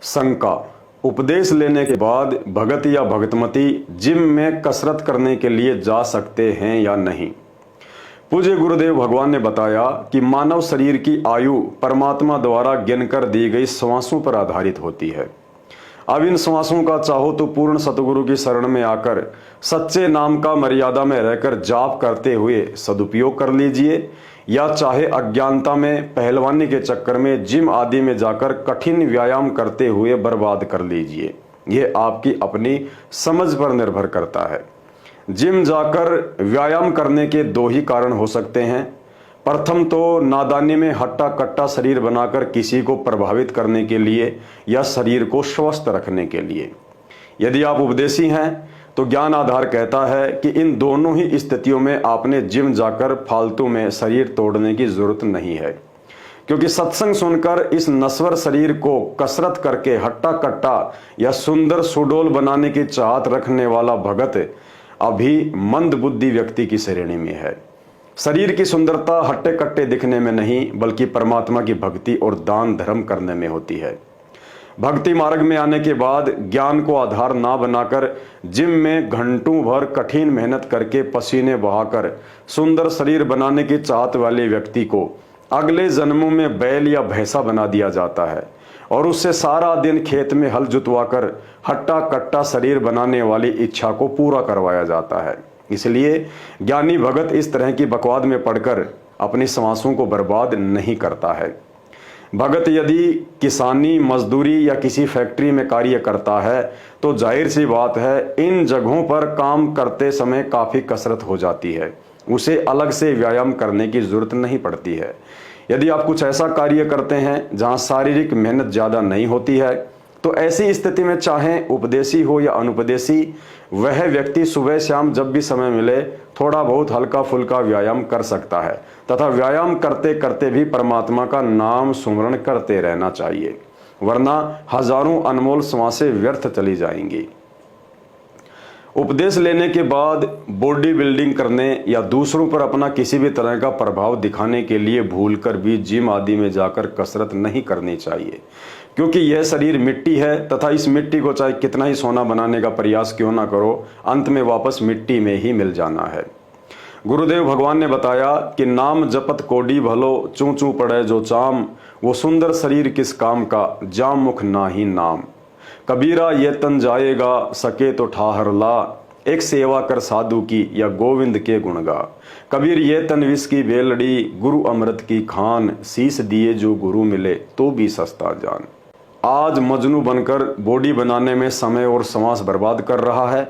शंका। उपदेश लेने के बाद भगत या भगतमती जिम में कसरत करने के लिए जा सकते हैं या नहीं। पूज्य गुरुदेव भगवान ने बताया कि मानव शरीर की आयु परमात्मा द्वारा गिनकर दी गई श्वासों पर आधारित होती है। अब इन श्वासों का चाहो तो पूर्ण सतगुरु की शरण में आकर सच्चे नाम का मर्यादा में रहकर जाप करते हुए सदुपयोग कर लीजिए, या चाहे अज्ञानता में पहलवानी के चक्कर में जिम आदि में जाकर कठिन व्यायाम करते हुए बर्बाद कर लीजिए। ये आपकी अपनी समझ पर निर्भर करता है। जिम जाकर व्यायाम करने के दो ही कारण हो सकते हैं। प्रथम तो नादानी में हट्टा कट्टा शरीर बनाकर किसी को प्रभावित करने के लिए या शरीर को स्वस्थ रखने के लिए। यदि आप उपदेशी हैं तो ज्ञान आधार कहता है कि इन दोनों ही स्थितियों में आपने जिम जाकर फालतू में शरीर तोड़ने की जरूरत नहीं है, क्योंकि सत्संग सुनकर इस नश्वर शरीर को कसरत करके हट्टा कट्टा या सुंदर सुडोल बनाने की चाहत रखने वाला भगत अभी मंद बुद्धि व्यक्ति की श्रेणी में है। शरीर की सुंदरता हट्टे कट्टे दिखने में नहीं, बल्कि परमात्मा की भक्ति और दान धर्म करने में होती है। भक्ति मार्ग में आने के बाद ज्ञान को आधार ना बनाकर जिम में घंटों भर कठिन मेहनत करके पसीने बहाकर सुंदर शरीर बनाने की चाहत वाले व्यक्ति को अगले जन्मों में बैल या भैंसा बना दिया जाता है और उससे सारा दिन खेत में हल जुतवाकर हट्टा कट्टा शरीर बनाने वाली इच्छा को पूरा करवाया जाता है। इसलिए ज्ञानी भगत इस तरह की बकवाद में पड़कर अपनी श्वासों को बर्बाद नहीं करता है। भगत यदि किसानी, मजदूरी या किसी फैक्ट्री में कार्य करता है तो जाहिर सी बात है इन जगहों पर काम करते समय काफ़ी कसरत हो जाती है, उसे अलग से व्यायाम करने की जरूरत नहीं पड़ती है। यदि आप कुछ ऐसा कार्य करते हैं जहां शारीरिक मेहनत ज़्यादा नहीं होती है तो ऐसी स्थिति में चाहे उपदेशी हो या अनुपदेशी, वह व्यक्ति सुबह शाम जब भी समय मिले थोड़ा बहुत हल्का फुल्का व्यायाम कर सकता है तथा व्यायाम करते करते भी परमात्मा का नाम सुमरण करते रहना चाहिए, वरना हजारों अनमोल श्वासें व्यर्थ चली जाएंगी। उपदेश लेने के बाद बॉडी बिल्डिंग करने या दूसरों पर अपना किसी भी तरह का प्रभाव दिखाने के लिए भूलकर भी जिम आदि में जाकर कसरत नहीं करनी चाहिए, क्योंकि यह शरीर मिट्टी है तथा इस मिट्टी को चाहे कितना ही सोना बनाने का प्रयास क्यों ना करो, अंत में वापस मिट्टी में ही मिल जाना है। गुरुदेव भगवान ने बताया कि नाम जपत कोडी भलो, चूं चूं पड़े जो चाम, वो सुंदर शरीर किस काम का, जाम मुख ना ही नाम। कबीरा ये तन जाएगा, सके तो ठाहर ला, एक सेवा कर साधु की या गोविंद के गुण गा। कबीर ये तन विष की बेलड़ी, गुरु अमृत की खान, शीस दिए जो गुरु मिले तो भी सस्ता जान। आज मजनू बनकर बॉडी बनाने में समय और श्वास बर्बाद कर रहा है,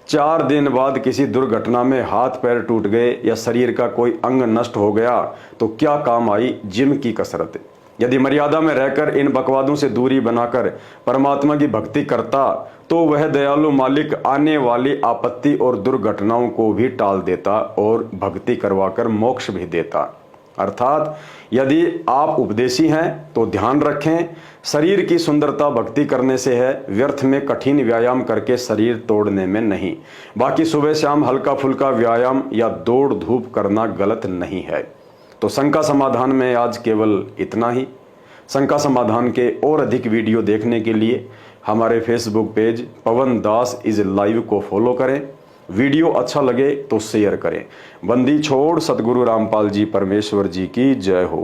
4 दिन बाद किसी दुर्घटना में हाथ पैर टूट गए या शरीर का कोई अंग नष्ट हो गया तो क्या काम आई जिम की कसरत। यदि मर्यादा में रहकर इन बकवादों से दूरी बनाकर परमात्मा की भक्ति करता तो वह दयालु मालिक आने वाली आपत्ति और दुर्घटनाओं को भी टाल देता और भक्ति करवाकर मोक्ष भी देता। अर्थात यदि आप उपदेशी हैं तो ध्यान रखें, शरीर की सुंदरता भक्ति करने से है, व्यर्थ में कठिन व्यायाम करके शरीर तोड़ने में नहीं। बाकी सुबह शाम हल्का फुल्का व्यायाम या दौड़ धूप करना गलत नहीं है। तो शंका समाधान में आज केवल इतना ही। शंका समाधान के और अधिक वीडियो देखने के लिए हमारे Facebook page Pawan Das is live को फॉलो करें। वीडियो अच्छा लगे तो शेयर करें। बंदी छोड़ सतगुरु रामपाल जी परमेश्वर जी की जय हो।